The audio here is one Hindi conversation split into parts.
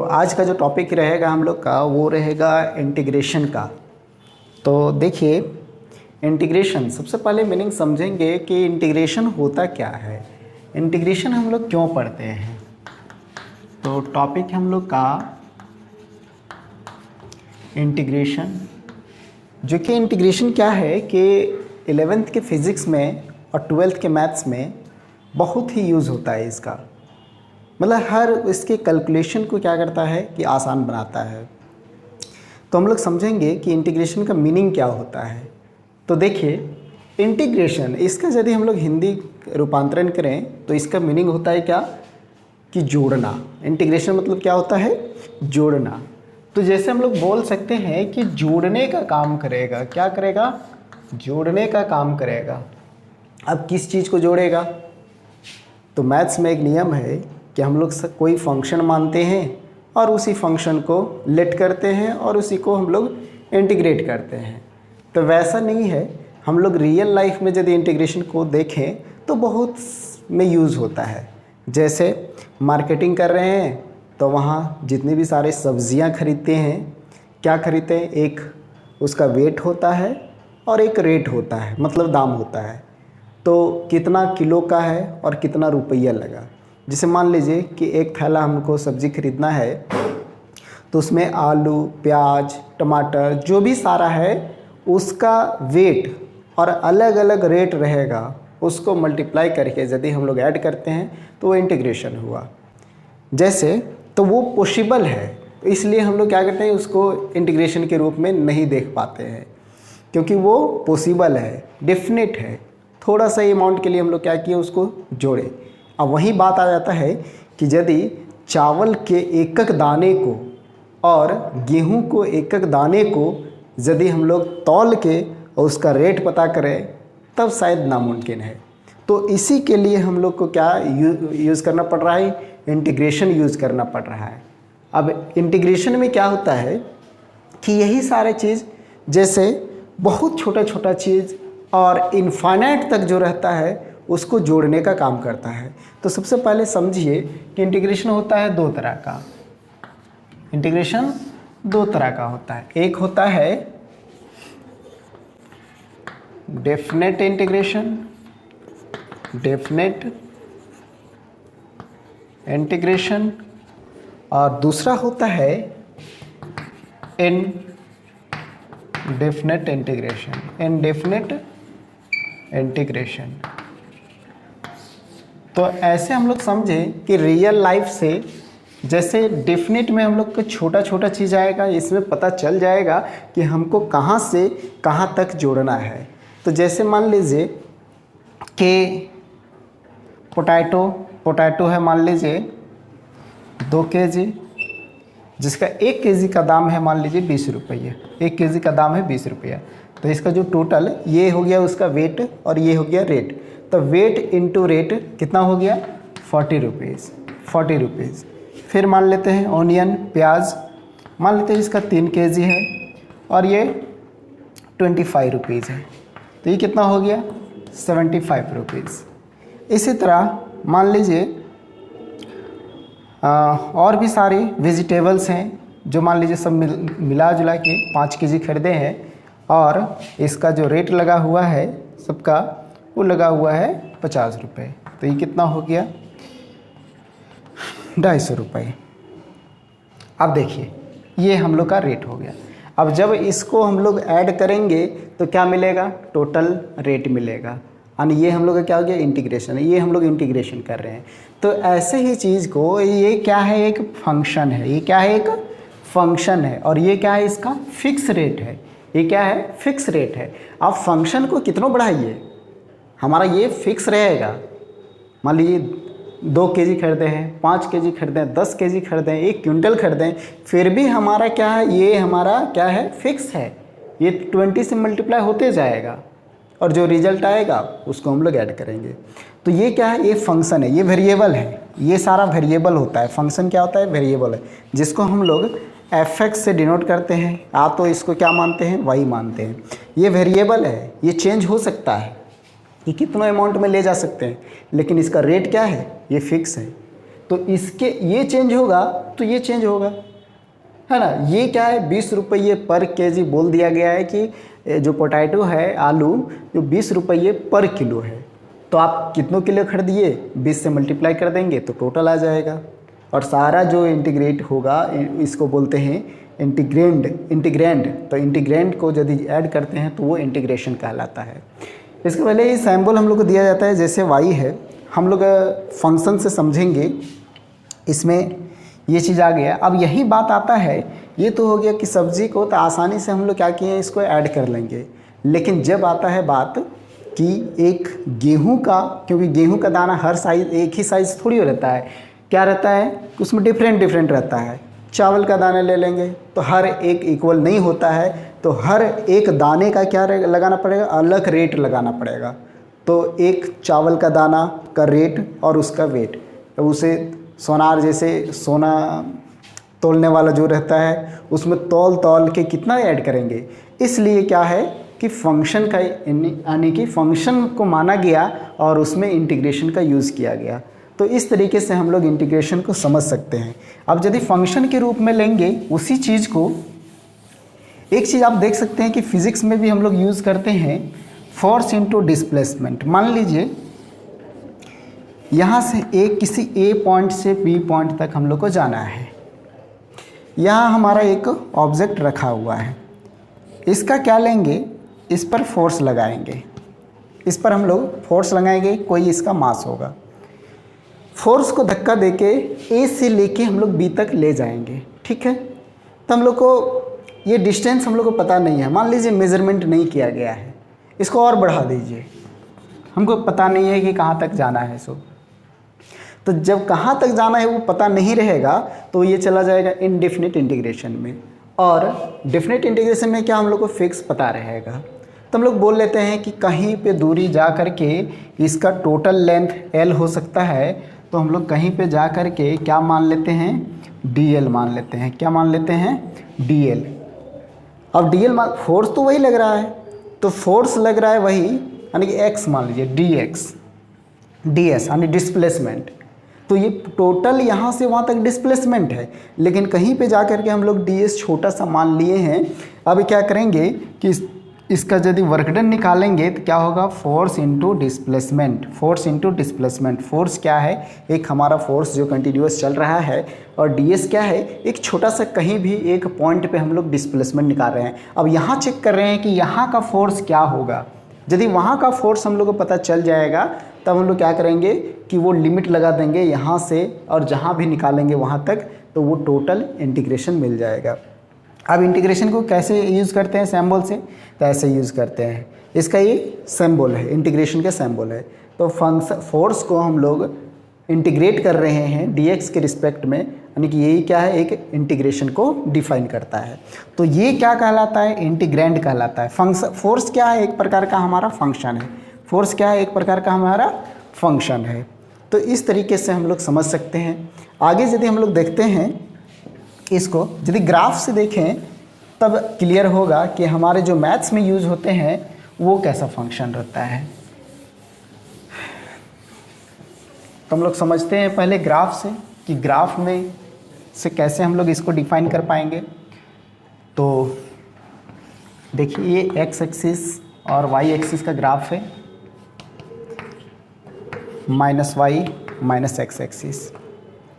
आज का जो टॉपिक रहेगा हम लोग का वो रहेगा इंटीग्रेशन का। तो देखिए इंटीग्रेशन, सबसे पहले मीनिंग समझेंगे कि इंटीग्रेशन होता क्या है, इंटीग्रेशन हम लोग क्यों पढ़ते हैं। तो टॉपिक हम लोग का इंटीग्रेशन, जो कि इंटीग्रेशन क्या है कि 11th के फिज़िक्स में और 12th के मैथ्स में बहुत ही यूज़ होता है इसका। मतलब हर इसके कैलकुलेशन को क्या करता है कि आसान बनाता है। तो हम लोग समझेंगे कि इंटीग्रेशन का मीनिंग क्या होता है। तो देखिए इंटीग्रेशन, इसका यदि हम लोग हिंदी रूपांतरण करें तो इसका मीनिंग होता है क्या कि जोड़ना। इंटीग्रेशन मतलब क्या होता है, जोड़ना। तो जैसे हम लोग बोल सकते हैं कि जोड़ने का काम करेगा। क्या करेगा, जोड़ने का काम करेगा। अब किस चीज़ को जोड़ेगा, तो मैथ्स में एक नियम है कि हम लोग कोई फंक्शन मानते हैं और उसी फंक्शन को लेट करते हैं और उसी को हम लोग इंटीग्रेट करते हैं। तो वैसा नहीं है, हम लोग रियल लाइफ में यदि इंटीग्रेशन को देखें तो बहुत में यूज़ होता है। जैसे मार्केटिंग कर रहे हैं तो वहाँ जितने भी सारे सब्जियां खरीदते हैं, क्या खरीदते हैं, एक उसका वेट होता है और एक रेट होता है, मतलब दाम होता है। तो कितना किलो का है और कितना रुपया लगा। जैसे मान लीजिए कि एक थैला हमको सब्ज़ी खरीदना है तो उसमें आलू, प्याज, टमाटर जो भी सारा है उसका वेट और अलग अलग रेट रहेगा। उसको मल्टीप्लाई करके यदि हम लोग ऐड करते हैं तो वो इंटीग्रेशन हुआ। जैसे तो वो पॉसिबल है, इसलिए हम लोग क्या करते हैं, उसको इंटीग्रेशन के रूप में नहीं देख पाते हैं क्योंकि वो पॉसिबल है, डेफिनेट है। थोड़ा सा अमाउंट के लिए हम लोग क्या किए, उसको जोड़े। अब वही बात आ जाता है कि यदि चावल के एक एक दाने को और गेहूं को एक एक दाने को यदि हम लोग तौल के और उसका रेट पता करें तब शायद नामुमकिन है। तो इसी के लिए हम लोग को क्या यूज़ करना पड़ रहा है, इंटीग्रेशन यूज़ करना पड़ रहा है। अब इंटीग्रेशन में क्या होता है कि यही सारे चीज़, जैसे बहुत छोटा छोटा चीज़ और इनफाइनाइट तक जो रहता है उसको जोड़ने का काम करता है। तो सबसे पहले समझिए कि इंटीग्रेशन होता है दो तरह का। इंटीग्रेशन दो तरह का होता है। एक होता है डेफिनेट इंटीग्रेशन, डेफिनेट इंटीग्रेशन, और दूसरा होता है इनडेफिनेट इंटीग्रेशन, इनडेफिनेट इंटीग्रेशन। तो ऐसे हम लोग समझें कि रियल लाइफ से, जैसे डेफिनेट में हम लोग को छोटा छोटा चीज़ आएगा, इसमें पता चल जाएगा कि हमको कहाँ से कहाँ तक जोड़ना है। तो जैसे मान लीजिए कि पोटैटो है, मान लीजिए 2 kg, जिसका 1 kg का दाम है मान लीजिए 20 रुपये। 1 kg का दाम है 20 रुपया। तो इसका जो टोटल ये हो गया उसका वेट और ये हो गया रेट। तो वेट इंटू रेट कितना हो गया, 40 रुपीज़, 40 रुपीज़। फिर मान लेते हैं ऑनियन, प्याज, मान लेते हैं इसका 3 kg है और ये 25 रुपीज़ है। तो ये कितना हो गया, 75 रुपीज़। इसी तरह मान लीजिए और भी सारी वेजिटेबल्स हैं जो मान लीजिए सब मिला जुला के 5 kg खरीदे हैं और इसका जो रेट लगा हुआ है सबका, वो लगा हुआ है 50 रुपये। तो ये कितना हो गया, 250 रुपये। अब देखिए ये हम लोग का रेट हो गया। अब जब इसको हम लोग ऐड करेंगे तो क्या मिलेगा, टोटल रेट मिलेगा। यानी ये हम लोग का क्या हो गया, इंटीग्रेशन है। ये हम लोग इंटीग्रेशन कर रहे हैं। तो ऐसे ही चीज़ को, ये क्या है, एक फंक्शन है। ये क्या है, एक फंक्शन है। और ये क्या है, इसका फिक्स रेट है। ये क्या है, फिक्स रेट है। आप फंक्शन को कितना बढ़ाइए, हमारा ये फिक्स रहेगा। मान लीजिए 2 kg खरीदे हैं, 5 kg खरीदे हैं, 10 kg खरीदे हैं, 1 क्विंटल खरीदे हैं, फिर भी हमारा क्या है, ये हमारा क्या है, फिक्स है। ये 20 से मल्टीप्लाई होते जाएगा और जो रिजल्ट आएगा उसको हम लोग ऐड करेंगे। तो ये क्या है, ये फंक्शन है, ये वेरिएबल है। ये सारा वेरिएबल होता है। फंक्शन क्या होता है, वेरिएबल है, जिसको हम लोग fx से डिनोट करते हैं। आप तो इसको क्या मानते हैं, y मानते हैं। ये वेरिएबल है, ये चेंज हो सकता है, ये कितना अमाउंट में ले जा सकते हैं, लेकिन इसका रेट क्या है, ये फिक्स है। तो इसके ये चेंज होगा तो ये चेंज होगा, है ना। ये क्या है, 20 रुपये पर केजी बोल दिया गया है कि जो पोटैटो है, आलू, जो 20 रुपये पर किलो है। तो आप कितनों किलो खरीदिए, 20 से मल्टीप्लाई कर देंगे तो टोटल आ जाएगा। और सारा जो इंटीग्रेट होगा इसको बोलते हैं इंटीग्रेंड। तो इंटीग्रेंड को यदि ऐड करते हैं तो वो इंटीग्रेशन कहलाता है। इसके पहले ये सैम्बल हम लोग को दिया जाता है, जैसे y है, हम लोग फंक्शन से समझेंगे, इसमें ये चीज़ आ गया। अब यही बात आता है, ये तो हो गया कि सब्जी को तो आसानी से हम लोग क्या किए, इसको ऐड कर लेंगे। लेकिन जब आता है बात कि एक गेहूं का, क्योंकि गेहूं का दाना हर साइज एक ही साइज़ थोड़ी रहता है, क्या रहता है उसमें डिफरेंट रहता है। चावल का दाना ले लेंगे तो हर एक इक्वल नहीं होता है, तो हर एक दाने का क्या लगाना पड़ेगा, अलग रेट लगाना पड़ेगा। तो एक चावल का दाना का रेट और उसका वेट, उसे सोनार जैसे सोना तोलने वाला जो रहता है उसमें तौल के कितना ऐड करेंगे। इसलिए क्या है कि फंक्शन का, यानी कि फंक्शन को माना गया और उसमें इंटीग्रेशन का यूज़ किया गया। तो इस तरीके से हम लोग इंटीग्रेशन को समझ सकते हैं। अब यदि फंक्शन के रूप में लेंगे उसी चीज़ को, एक चीज़ आप देख सकते हैं कि फिज़िक्स में भी हम लोग यूज़ करते हैं, फोर्स इनटू डिस्प्लेसमेंट। मान लीजिए यहाँ से किसी ए पॉइंट से बी पॉइंट तक हम लोग को जाना है। यहाँ हमारा एक ऑब्जेक्ट रखा हुआ है, इसका क्या लेंगे, इस पर फोर्स लगाएंगे, इस पर हम लोग फोर्स लगाएंगे, कोई इसका मास होगा। फोर्स को धक्का देके ए से लेके हम लोग बी तक ले जाएंगे, ठीक है। तो हम लोग को ये डिस्टेंस हम लोग को पता नहीं है, मान लीजिए मेज़रमेंट नहीं किया गया है, इसको और बढ़ा दीजिए, हमको पता नहीं है कि कहाँ तक जाना है। तो जब कहाँ तक जाना है वो पता नहीं रहेगा तो ये चला जाएगा इनडेफिनिट इंटीग्रेशन में। और डेफिनिट इंटीग्रेशन में क्या हम लोग को फिक्स पता रहेगा। तो हम लोग बोल लेते हैं कि कहीं पे दूरी जा कर के इसका टोटल लेंथ L हो सकता है, तो हम लोग कहीं पे जा कर के क्या मान लेते हैं, DL मान लेते हैं। क्या मान लेते हैं, DL। अब DL फोर्स तो वही लग रहा है, तो फोर्स लग रहा है वही, यानी कि x मान लीजिए dx, ds यानी डिस्प्लेसमेंट। तो ये टोटल यहाँ से वहाँ तक डिस्प्लेसमेंट है, लेकिन कहीं पे जा कर के हम लोग ds छोटा सा मान लिए हैं। अब क्या करेंगे कि इसका यदि वर्क डन निकालेंगे तो क्या होगा, force into displacement. Force into displacement, force क्या है, एक हमारा फोर्स जो कंटिन्यूस चल रहा है, और ds क्या है, एक छोटा सा कहीं भी एक पॉइंट पे हम लोग डिस्प्लेसमेंट निकाल रहे हैं। अब यहाँ चेक कर रहे हैं कि यहाँ का फोर्स क्या होगा। यदि वहाँ का फोर्स हम लोग को पता चल जाएगा तब हम लोग क्या करेंगे कि वो लिमिट लगा देंगे यहाँ से, और जहाँ भी निकालेंगे वहाँ तक, तो वो टोटल इंटीग्रेशन मिल जाएगा। अब इंटीग्रेशन को कैसे यूज़ करते हैं, सिंबल से, तो ऐसे यूज़ करते हैं। इसका ये सिंबल है, इंटीग्रेशन का सिंबल है। तो फंक्शन फोर्स को हम लोग इंटीग्रेट कर रहे हैं dx के रिस्पेक्ट में, यानी कि यही क्या है, एक इंटीग्रेशन को डिफाइन करता है। तो ये क्या कहलाता है, इंटीग्रेंड कहलाता है। फंक्शन, फोर्स क्या है, एक प्रकार का हमारा फंक्शन है। फोर्स क्या है, एक प्रकार का हमारा फंक्शन है। तो इस तरीके से हम लोग समझ सकते हैं। आगे यदि हम लोग देखते हैं इसको, यदि ग्राफ से देखें तब क्लियर होगा कि हमारे जो मैथ्स में यूज़ होते हैं वो कैसा फंक्शन रहता है। तो हम लोग समझते हैं पहले ग्राफ से कि ग्राफ में से कैसे हम लोग इसको डिफाइन कर पाएंगे। तो देखिए ये एक्स एक्सिस और वाई एक्सिस का ग्राफ है, -y -x एक्सिस।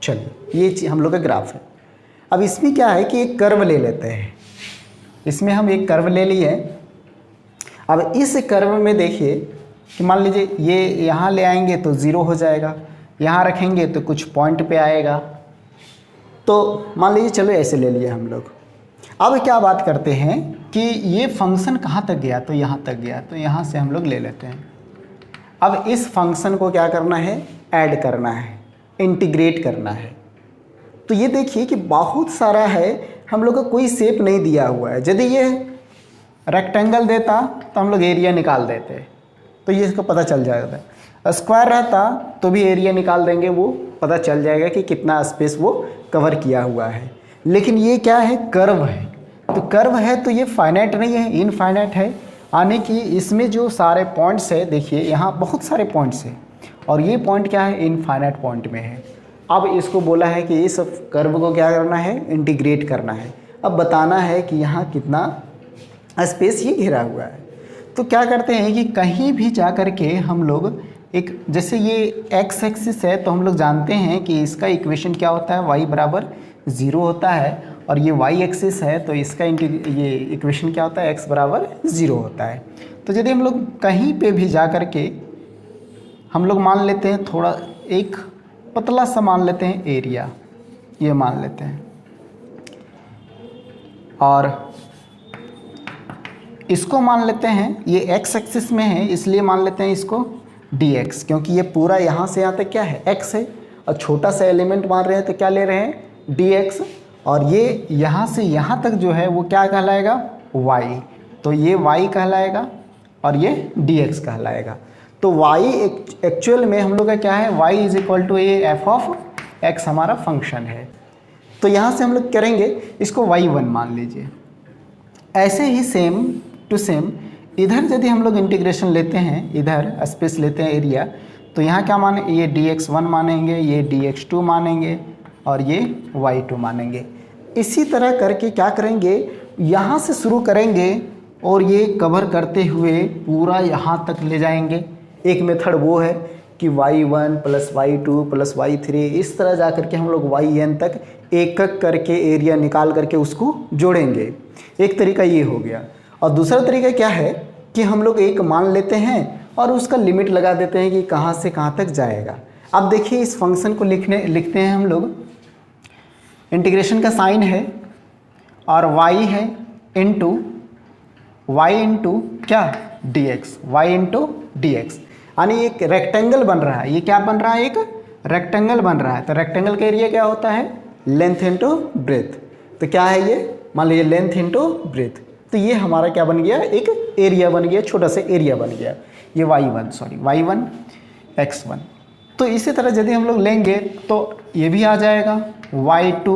चलिए ये हम लोग का ग्राफ है। अब इसमें क्या है कि एक कर्व ले लेते हैं, इसमें हम एक कर्व ले लिए। अब इस कर्व में देखिए कि मान लीजिए ये यहाँ ले आएंगे तो 0 हो जाएगा, यहाँ रखेंगे तो कुछ पॉइंट पे आएगा। तो मान लीजिए चलो ऐसे ले लिए हम लोग। अब क्या बात करते हैं कि ये फंक्शन कहाँ तक गया, तो यहाँ तक गया, तो यहाँ से हम लोग ले लेते हैं। अब इस फंक्शन को क्या करना है, ऐड करना है, इंटीग्रेट करना है। तो ये देखिए कि बहुत सारा है, हम लोग को कोई शेप नहीं दिया हुआ है। यदि ये रेक्टेंगल देता तो हम लोग एरिया निकाल देते, तो ये इसको पता चल जाएगा। स्क्वायर रहता तो भी एरिया निकाल देंगे, वो पता चल जाएगा कि कितना स्पेस वो कवर किया हुआ है। लेकिन ये क्या है, कर्व है। तो कर्व है तो ये फाइनाइट नहीं है, इनफाइनाइट है, यानी कि इसमें जो सारे पॉइंट्स है, देखिए यहाँ बहुत सारे पॉइंट्स है और ये पॉइंट क्या है, इनफाइनाइट पॉइंट में है। अब इसको बोला है कि इस कर्व को क्या करना है, इंटीग्रेट करना है। अब बताना है कि यहाँ कितना स्पेस ये घिरा हुआ है। तो क्या करते हैं कि कहीं भी जा कर के हम लोग एक, जैसे ये एक्स एक्सिस है तो हम लोग जानते हैं कि इसका इक्वेशन क्या होता है, y बराबर 0 होता है, और ये y एक्सिस है तो इसका ये इक्वेशन क्या होता है, x बराबर 0 होता है। तो यदि हम लोग कहीं पे भी जा कर के हम लोग मान लेते हैं थोड़ा एक पतला सा मान लेते हैं एरिया, ये मान लेते हैं, और इसको मान लेते हैं ये x एक्सिस में है इसलिए मान लेते हैं इसको dx, क्योंकि ये पूरा यहाँ से यहाँ तक क्या है, x है, और छोटा सा एलिमेंट मान रहे हैं तो क्या ले रहे हैं, dx, और ये यहाँ से यहाँ तक जो है वो क्या कहलाएगा, y, तो ये y कहलाएगा और ये dx कहलाएगा। तो y एक्चुअल में हम लोग का क्या है, y इज इक्वल टू ये एफ ऑफ x हमारा फंक्शन है। तो यहाँ से हम लोग करेंगे इसको y1 मान लीजिए। ऐसे ही सेम टू सेम इधर यदि हम लोग इंटीग्रेशन लेते हैं, इधर स्पेस लेते हैं एरिया, तो यहाँ क्या माने, ये dx1 मानेंगे, ये dx2 मानेंगे और ये y2 मानेंगे। इसी तरह करके क्या करेंगे, यहाँ से शुरू करेंगे और ये कवर करते हुए पूरा यहाँ तक ले जाएंगे। एक मेथड वो है कि y1 plus y2 plus y3, इस तरह जा करके हम लोग yn तक एक एक करके एरिया निकाल करके उसको जोड़ेंगे। एक तरीका ये हो गया। और दूसरा तरीका क्या है कि हम लोग एक मान लेते हैं और उसका लिमिट लगा देते हैं कि कहाँ से कहाँ तक जाएगा। अब देखिए इस फंक्शन को लिखते हैं हम लोग, इंटीग्रेशन का साइन है और y है इंटू क्या, dx, y इंटू dx, यानी एक रेक्टेंगल बन रहा है। ये क्या बन रहा है, एक रेक्टेंगल बन रहा है। तो रेक्टेंगल का एरिया क्या होता है, लेंथ इंटू ब्रेथ। तो क्या है ये, मान लीजिए लेंथ इंटू ब्रेथ, तो ये हमारा क्या बन गया, एक एरिया बन गया, छोटा सा एरिया बन गया, ये y1 x1। तो इसी तरह यदि हम लोग लेंगे तो ये भी आ जाएगा y2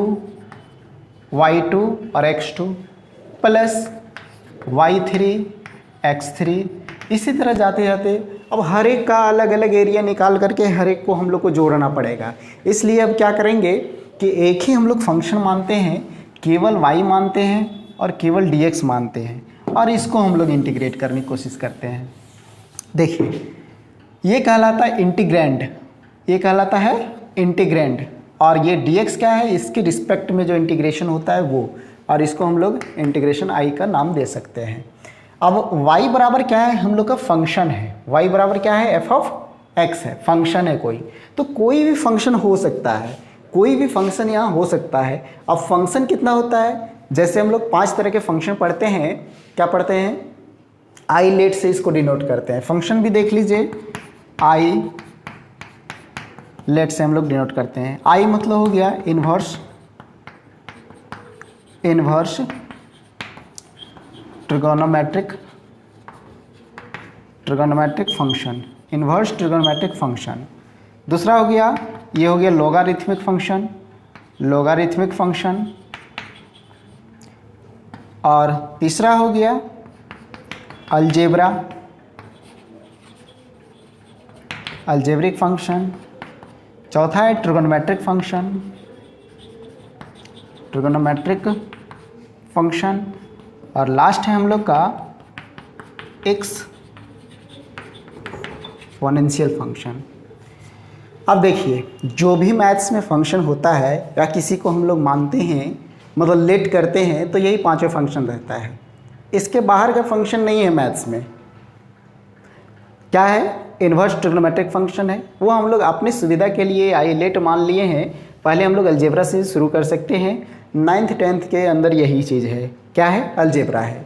और x2 प्लस y3 x3। इसी तरह जाते जाते अब हर एक का अलग अलग एरिया निकाल करके हर एक को हम लोग को जोड़ना पड़ेगा। इसलिए अब क्या करेंगे कि एक ही हम लोग फंक्शन मानते हैं, केवल y मानते हैं और केवल dx मानते हैं, और इसको हम लोग इंटीग्रेट करने की कोशिश करते हैं। देखिए ये कहलाता है इंटीग्रैंड, ये कहलाता है इंटीग्रैंड, और ये dx क्या है, इसके रिस्पेक्ट में जो इंटीग्रेशन होता है वो, और इसको हम लोग इंटीग्रेशन i का नाम दे सकते हैं। अब y बराबर क्या है, हम लोग का फंक्शन है, y बराबर क्या है, f ऑफ x है, फंक्शन है कोई, तो कोई भी फंक्शन हो सकता है, कोई भी फंक्शन यहाँ हो सकता है। अब फंक्शन कितना होता है, जैसे हम लोग 5 तरह के फंक्शन पढ़ते हैं, क्या पढ़ते हैं, आई लेट से इसको डिनोट करते हैं। फंक्शन भी देख लीजिए, आई लेट से हम लोग डिनोट करते हैं। आई मतलब हो गया inverse trigonometric function, inverse trigonometric function. दूसरा हो गया, ये हो गया लोगारिथमिक फंक्शन, और तीसरा हो गया अलजेब्रिक फंक्शन। चौथा है ट्रिगोनोमेट्रिक फंक्शन, और लास्ट है हम लोग का एक्सपोनेंशियल फंक्शन। अब देखिए जो भी मैथ्स में फंक्शन होता है या किसी को हम लोग मानते हैं, मतलब लेट करते हैं, तो यही 5 फंक्शन रहता है। इसके बाहर का फंक्शन नहीं है मैथ्स में। क्या है, इन्वर्स ट्रिग्नोमेट्रिक फंक्शन है, वो हम लोग अपनी सुविधा के लिए आई लेट मान लिए हैं। पहले हम लोग अलजेब्रा से शुरू कर सकते हैं। 9th 10th के अंदर यही चीज़ है, क्या है, अलजेब्रा है।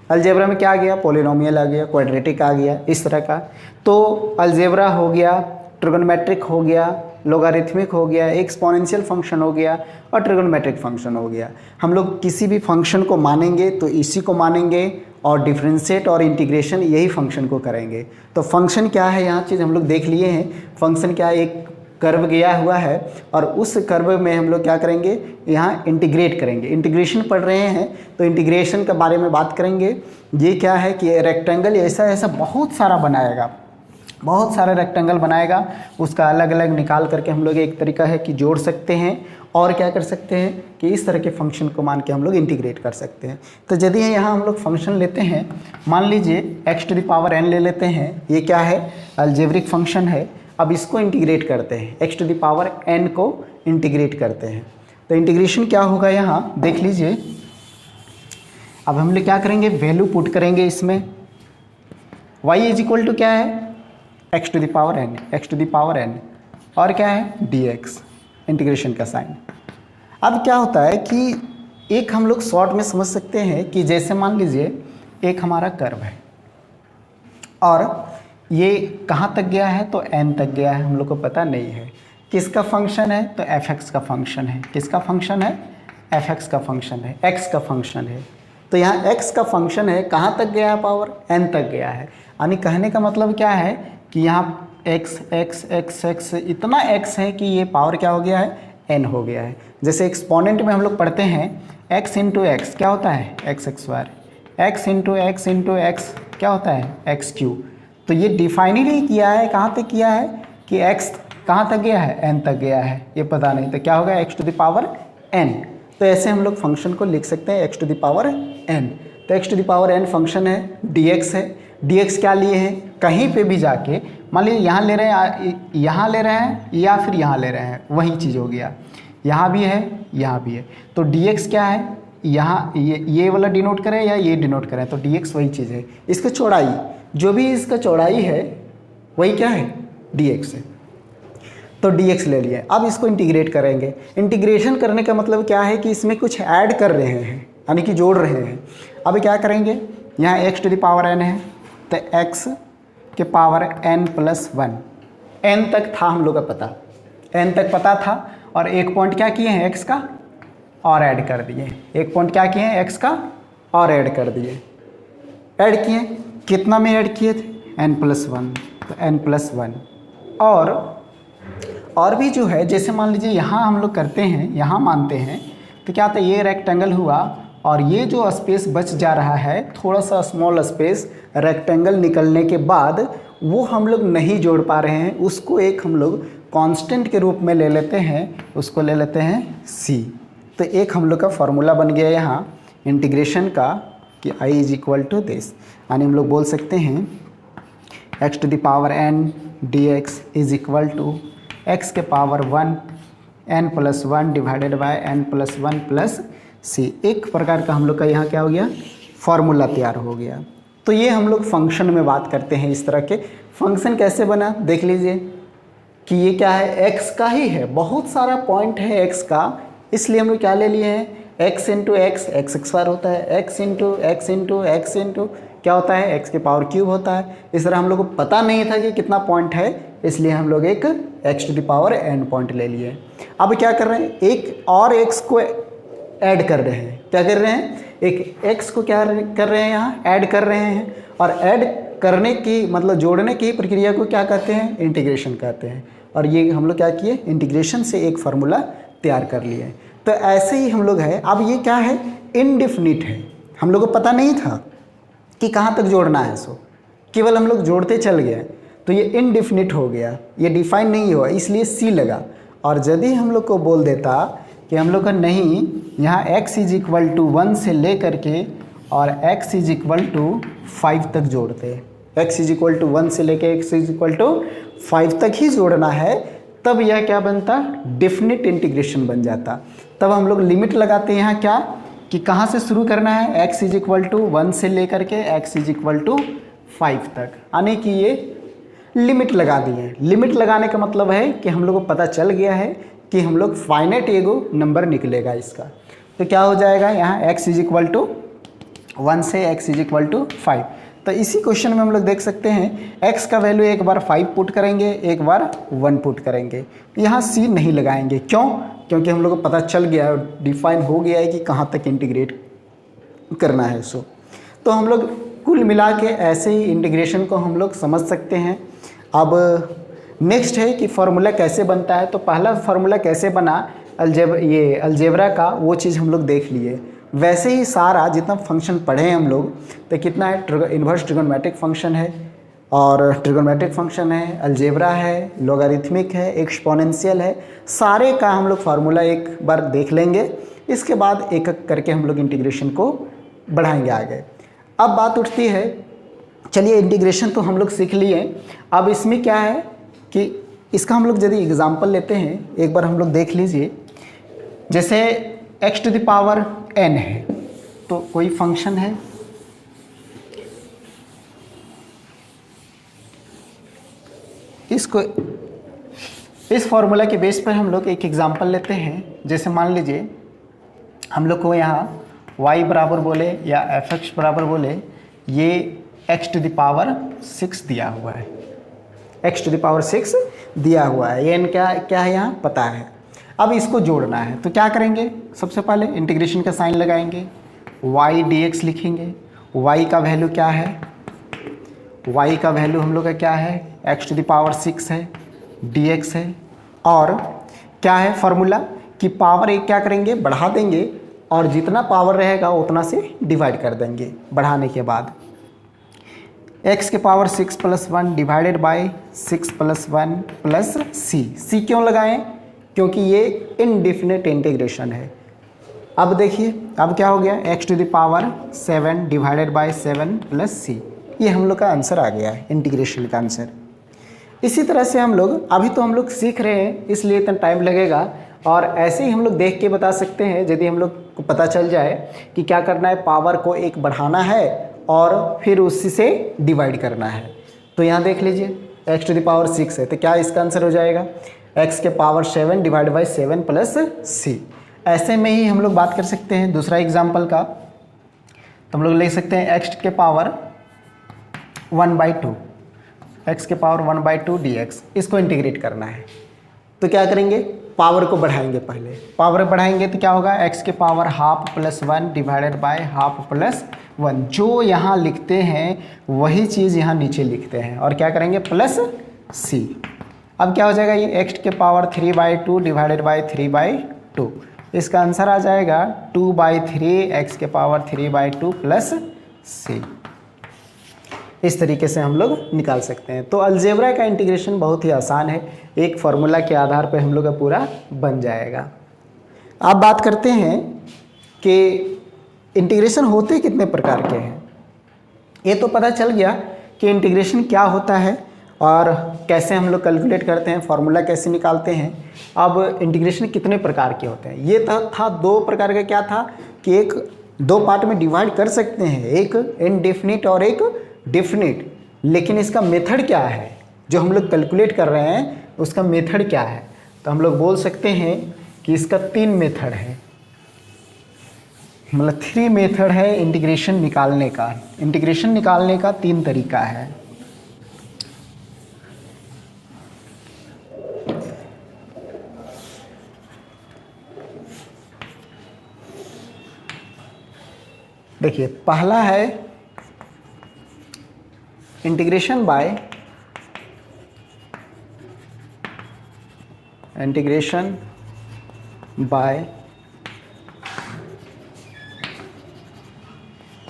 अलजेब्रा में क्या आ गया, पॉलिनोमियल आ गया, क्वाड्रेटिक आ गया, इस तरह का। तो अलजेब्रा हो गया, ट्रिगोनोमेट्रिक हो गया, लोगारिथमिक हो गया, एक्सपोनेंशियल फंक्शन हो गया और ट्रिगोनोमेट्रिक फंक्शन हो गया। हम लोग किसी भी फंक्शन को मानेंगे तो इसी को मानेंगे, और डिफरेंशिएट और इंटीग्रेशन यही फंक्शन को करेंगे। तो फंक्शन क्या है, यहाँ चीज़ हम लोग देख लिए हैं। फंक्शन क्या है, एक कर्व गया हुआ है और उस कर्व में हम लोग क्या करेंगे, यहाँ इंटीग्रेट करेंगे। इंटीग्रेशन पढ़ रहे हैं तो इंटीग्रेशन के बारे में बात करेंगे। ये क्या है कि रेक्टेंगल ऐसा ऐसा बहुत सारा बनाएगा, बहुत सारे रेक्टेंगल बनाएगा, उसका अलग अलग निकाल करके हम लोग एक तरीका है कि जोड़ सकते हैं और क्या कर सकते हैं कि इस तरह के फंक्शन को मान के हम लोग इंटीग्रेट कर सकते हैं। तो यदि यहाँ हम लोग फंक्शन लेते हैं, मान लीजिए x⁴n ले लेते हैं, ये क्या है अलजेब्रिक फंक्शन है। अब इसको इंटीग्रेट करते हैं, x⁴n को इंटीग्रेट करते हैं। तो इंटीग्रेशन क्या होगा यहाँ देख लीजिए। अब हम लोग क्या करेंगे, वैल्यू पुट करेंगे इसमें, y = क्या है x⁴n और क्या है dx, इंटीग्रेशन का साइन। अब क्या होता है कि एक हम लोग शॉर्ट में समझ सकते हैं कि जैसे मान लीजिए एक हमारा कर्व है और ये कहाँ तक गया है तो n तक गया है, हम लोग को पता नहीं है किसका फंक्शन है, तो fx का फंक्शन है। किसका फंक्शन है, fx का फंक्शन है, x का फंक्शन है। तो यहाँ x का फंक्शन है, कहाँ तक गया है पावर, n तक गया है। यानी कहने का मतलब क्या है कि यहाँ x इतना x है कि ये पावर क्या हो गया है, n हो गया है। जैसे एक्सपोनेंट में हम लोग पढ़ते हैं x × x क्या होता है x², x × x क्या होता है x³ तो ये डिफाइन ही नहीं किया है, कहाँ तक किया है कि x कहाँ तक गया है, n तक गया है, ये पता नहीं। तो क्या होगा x⁴n। तो ऐसे हम लोग फंक्शन को लिख सकते हैं x⁴n। तो x⁴n फंक्शन है, dx है। dx क्या लिए हैं, कहीं पे भी जाके मान लीजिए यहाँ ले रहे हैं, यहाँ ले रहे हैं या फिर यहाँ ले रहे हैं, वही चीज़ हो गया। यहाँ भी है, यहाँ भी है। तो dx क्या है, यहाँ ये वाला डिनोट करें या ये डिनोट करें, तो dx वही चीज़ है। इसका चौड़ाई, जो भी इसका चौड़ाई है वही क्या है dx है। तो dx ले लिए। अब इसको इंटीग्रेट करेंगे। इंटीग्रेशन करने का मतलब क्या है कि इसमें कुछ ऐड कर रहे हैं, यानी कि जोड़ रहे हैं। अब क्या करेंगे, यहाँ x⁴n है तो x⁴n+1, n तक था हम लोग का पता, n तक पता था। और एक पॉइंट क्या किए हैं, x का और ऐड कर दिए। एक पॉइंट क्या किए हैं, x का और ऐड कर दिए। ऐड किए, कितना में ऐड किए थे, n+1, तो n+1। और भी जो है, जैसे मान लीजिए यहाँ हम लोग करते हैं, यहाँ मानते हैं तो क्या होता है, ये रेक्टेंगल हुआ और ये जो स्पेस बच जा रहा है, थोड़ा सा स्मॉल स्पेस रेक्टेंगल निकलने के बाद वो हम लोग नहीं जोड़ पा रहे हैं, उसको एक हम लोग कांस्टेंट के रूप में ले लेते हैं, उसको ले लेते हैं c। तो एक हम लोग का फॉर्मूला बन गया यहाँ इंटीग्रेशन का कि i = दिस। यानी हम लोग बोल सकते हैं x⁴n dx = x⁴1 n+1 divided by n+1 c। एक प्रकार का हम लोग का यहाँ क्या हो गया, फॉर्मूला तैयार हो गया। तो ये हम लोग फंक्शन में बात करते हैं। इस तरह के फंक्शन कैसे बना देख लीजिए कि ये क्या है, x का ही है, बहुत सारा पॉइंट है x का, इसलिए हम लोग क्या ले लिए हैं, x × x होता है, x × क्या होता है, x³ होता है। इस तरह हम लोग को पता नहीं था कि कितना पॉइंट है, इसलिए हम लोग एक x⁴n पॉइंट ले लिए। अब क्या कर रहे हैं, एक और x को ऐड कर रहे हैं। क्या कर रहे हैं, एक x को क्या कर रहे हैं, यहाँ ऐड कर रहे हैं। और ऐड करने की मतलब जोड़ने की प्रक्रिया को क्या कहते हैं, इंटीग्रेशन कहते हैं। और ये हम लोग क्या किए, इंटीग्रेशन से एक फार्मूला तैयार कर लिए। तो ऐसे ही हम लोग है। अब ये क्या है, इनडिफिनिट है, हम लोग को पता नहीं था कि कहाँ तक जोड़ना है, सो केवल हम लोग जोड़ते चल गए, तो ये इनडिफिनिट हो गया, ये डिफाइन नहीं हुआ, इसलिए c लगा। और यदि हम लोग को बोल देता कि हम लोग का नहीं, यहाँ x = 1 से ले करके और x = 5 तक जोड़ते, x = 1 से लेके x = 5 तक ही जोड़ना है, तब यह क्या बनता, डेफिनिट इंटीग्रेशन बन जाता। तब हम लोग लिमिट लगाते हैं यहाँ क्या कि कहाँ से शुरू करना है, x = 1 से लेकर के x = 5 तक, यानी कि ये लिमिट लगा दिए। लिमिट लगाने का मतलब है कि हम लोग को पता चल गया है कि हम लोग फाइनाइट एगो नंबर निकलेगा इसका। तो क्या हो जाएगा, यहाँ x = 1 से x = 5। तो इसी क्वेश्चन में हम लोग देख सकते हैं x का वैल्यू एक बार 5 पुट करेंगे, एक बार 1 पुट करेंगे। यहाँ c नहीं लगाएंगे, क्यों, क्योंकि हम लोग को पता चल गया है, डिफाइन हो गया है कि कहाँ तक इंटीग्रेट करना है। सो तो हम लोग कुल मिला के ऐसे ही इंटीग्रेशन को हम लोग समझ सकते हैं। अब नेक्स्ट है कि फार्मूला कैसे बनता है। तो पहला फार्मूला कैसे बना अलजेब्रा का, वो चीज़ हम लोग देख लिए। वैसे ही सारा जितना फंक्शन पढ़े हैं हम लोग, तो कितना है, इन्वर्स ट्रिगोनोमेट्रिक फंक्शन है, और ट्रिगोनोमेट्रिक फंक्शन है, अलजेब्रा है, लोगारिथमिक है, एक्सपोनेंशियल है। सारे का हम लोग फार्मूला एक बार देख लेंगे, इसके बाद एक एक करके हम लोग इंटीग्रेशन को बढ़ाएंगे आगे। अब बात उठती है, चलिए इंटीग्रेशन तो हम लोग सीख लिए, अब इसमें क्या है कि इसका हम लोग यदि एग्जाम्पल लेते हैं, एक बार हम लोग देख लीजिए। जैसे x to the power n है, तो कोई फंक्शन है, इसको इस फॉर्मूला के बेस पर हम लोग एक एग्जाम्पल लेते हैं। जैसे मान लीजिए हम लोग को यहाँ y बराबर बोले या fx बराबर बोले, ये x टू द पावर 6 दिया हुआ है, x टू द पावर 6 दिया हुआ है, ये n क्या है यहाँ पता है। अब इसको जोड़ना है तो क्या करेंगे, सबसे पहले इंटीग्रेशन का साइन लगाएंगे, y dx लिखेंगे। y का वैल्यू क्या है, y का वैल्यू हम लोग का क्या है, x टू द पावर 6 है, dx है, और क्या है फार्मूला कि पावर एक क्या करेंगे, बढ़ा देंगे, और जितना पावर रहेगा उतना से डिवाइड कर देंगे बढ़ाने के बाद। x के power 6 + 1 divided by 6 + 1 plus c क्यों लगाएं, क्योंकि ये इनडिफिनिट इंटीग्रेशन है। अब देखिए अब क्या हो गया, x to the power 7 divided by 7 plus c, ये हम लोग का आंसर आ गया है, इंटीग्रेशन का आंसर। इसी तरह से हम लोग अभी तो हम लोग सीख रहे हैं, इसलिए इतना टाइम लगेगा, और ऐसे ही हम लोग देख के बता सकते हैं। यदि हम लोग को पता चल जाए कि क्या करना है, पावर को एक बढ़ाना है और फिर उसी से डिवाइड करना है, तो यहाँ देख लीजिए x टू द पावर 6 है, तो क्या इसका आंसर हो जाएगा, x के power 7 divide by 7 plus c। ऐसे में ही हम लोग बात कर सकते हैं दूसरा एग्जाम्पल का, तो हम लोग ले सकते हैं x के पावर 1/2, x के पावर 1/2 dx, इसको इंटीग्रेट करना है। तो क्या करेंगे, पावर को बढ़ाएंगे, पहले पावर बढ़ाएंगे तो क्या होगा, x के पावर ½ + 1 डिवाइडेड बाय ½ + 1, जो यहाँ लिखते हैं वही चीज़ यहाँ नीचे लिखते हैं, और क्या करेंगे प्लस c। अब क्या हो जाएगा, ये x के पावर 3/2 डिवाइडेड बाय 3/2, इसका आंसर आ जाएगा 2/3 x के पावर 3/2 प्लस c। इस तरीके से हम लोग निकाल सकते हैं। तो अलजेब्रा का इंटीग्रेशन बहुत ही आसान है, एक फार्मूला के आधार पर हम लोग का पूरा बन जाएगा। अब बात करते हैं कि इंटीग्रेशन होते कितने प्रकार के हैं। ये तो पता चल गया कि इंटीग्रेशन क्या होता है और कैसे हम लोग कैलकुलेट करते हैं, फार्मूला कैसे निकालते हैं। अब इंटीग्रेशन कितने प्रकार के होते हैं, ये था 2 प्रकार का, क्या था कि एक 2 पार्ट में डिवाइड कर सकते हैं, एक इनडेफिनिट और एक डेफिनिट। लेकिन इसका मेथड क्या है, जो हम लोग कैलकुलेट कर रहे हैं उसका मेथड क्या है, तो हम लोग बोल सकते हैं कि इसका 3 मेथड है, मतलब 3 मेथड है इंटीग्रेशन निकालने का। इंटीग्रेशन निकालने का 3 तरीका है। देखिए पहला है इंटीग्रेशन बाय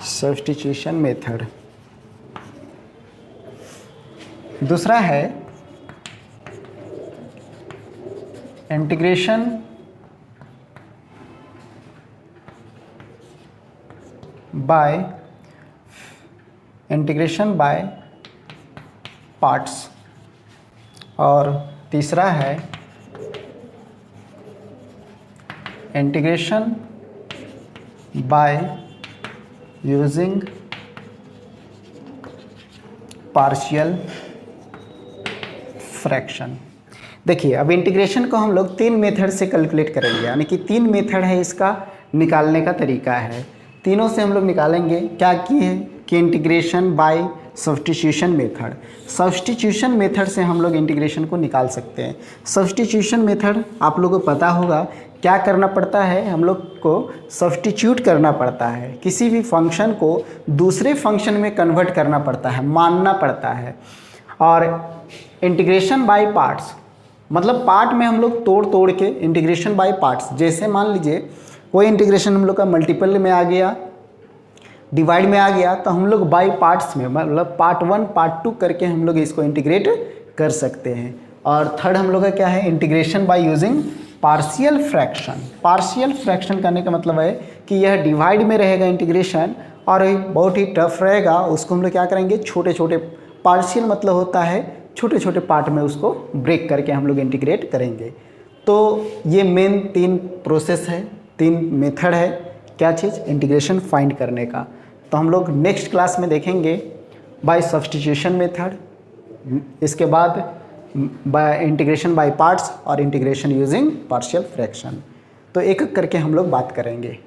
सब्स्टिट्यूशन मेथड। दूसरा है इंटीग्रेशन बाय पार्ट्स, और तीसरा है integration by using partial fraction. देखिए अब इंटीग्रेशन को हम लोग 3 मेथड से कैलकुलेट करेंगे, यानी कि 3 मेथड है इसका निकालने का तरीका है। तीनों से हम लोग निकालेंगे। क्या की है कि integration by substitution method. Substitution method से हम लोग इंटीग्रेशन को निकाल सकते हैं। सब्स्टिट्यूशन मेथड आप लोगों को पता होगा, क्या करना पड़ता है, हम लोग को सब्स्टिट्यूट करना पड़ता है, किसी भी फंक्शन को दूसरे फंक्शन में कन्वर्ट करना पड़ता है, मानना पड़ता है। और इंटीग्रेशन बाय पार्ट्स, मतलब पार्ट में हम लोग तोड़ तोड़ के इंटीग्रेशन बाय पार्ट्स। जैसे मान लीजिए कोई इंटीग्रेशन हम लोग का मल्टीपल में आ गया, डिवाइड में आ गया तो हम लोग बाई पार्ट्स में, मतलब पार्ट 1 पार्ट 2 करके हम लोग इसको इंटीग्रेट कर सकते हैं। और थर्ड हम लोग का क्या है, integration by using partial fraction. Partial fraction करने का मतलब है कि यह डिवाइड में रहेगा इंटीग्रेशन और बहुत ही टफ रहेगा, उसको हम लोग क्या करेंगे, छोटे छोटे पार्शियल मतलब होता है छोटे छोटे पार्ट में उसको ब्रेक करके हम लोग इंटीग्रेट करेंगे। तो ये मेन 3 प्रोसेस है, 3 मेथड है, क्या चीज़, इंटीग्रेशन फाइंड करने का। तो हम लोग नेक्स्ट क्लास में देखेंगे बाय सब्स्टिट्यूशन मेथड, इसके बाद बाय इंटीग्रेशन बाय पार्ट्स और इंटीग्रेशन यूजिंग पार्शियल फ्रैक्शन। तो एक एक करके हम लोग बात करेंगे।